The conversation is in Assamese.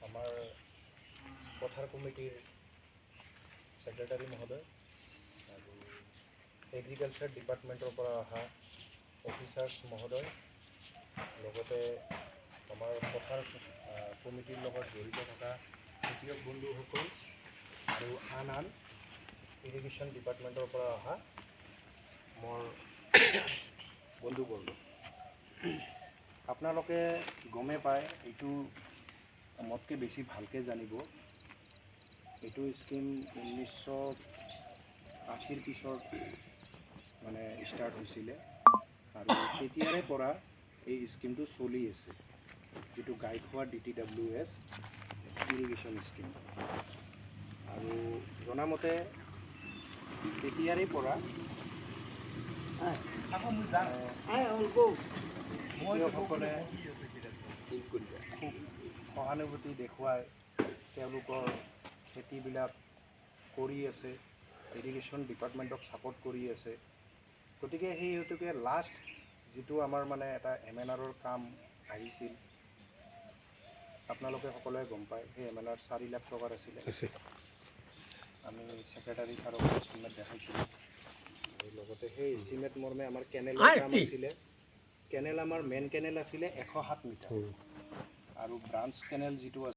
আমাৰ পথাৰ কমিটিৰ সেক্ৰেটাৰী মহোদয় আৰু এগ্ৰিকালচাৰ ডিপাৰ্টমেণ্টৰ পৰা অহা অফিচাৰ্ছ মহোদয়, লগতে আমাৰ পথাৰ কমিটিৰ লগত জড়িত থকা খেতিয়ক বন্ধুসকল আৰু আন ইৰিগেশ্যন ডিপাৰ্টমেণ্টৰ পৰা অহা মোৰ বন্ধুবৰ্গ, আপোনালোকে গমে পায়, এইটো মোতকৈ বেছি ভালকৈ জানিব। এইটো স্কিম 1980ৰ পিছত মানে ষ্টাৰ্ট হৈছিলে আৰু তেতিয়াৰে পৰা এই স্কিমটো চলি আছে, যিটো গাইকোৱাড় DTWS ইৰিগেশ্যন স্কিম। আৰু জনামতে তেতিয়াৰে পৰা খেতিয়কসকলে খুব সহানুভূতি দেখুৱাই তেওঁলোকৰ খেতিবিলাক কৰি আছে, ইৰিগেশ্যন ডিপাৰ্টমেণ্টক ছাপোৰ্ট কৰি আছে। গতিকে সেই হেতুকে লাষ্ট যিটো আমাৰ মানে এটা MNRৰ কাম আহিছিল, আপোনালোকে সকলোৱে গম পায়, সেই MNR 4 লাখ টকাৰ আছিলে। আমি ছেক্ৰেটাৰী ছাৰক এষ্টিমেট দেখাইছিলোঁ আৰু লগতে সেই এষ্টিমেট মৰ্মে আমাৰ কেনেলৰ কাম আছিলে। কেনেল আমাৰ মেইন কেনেল আছিলে 107 মিটাৰ আৰু ব্ৰাঞ্চ কেনেল যিটো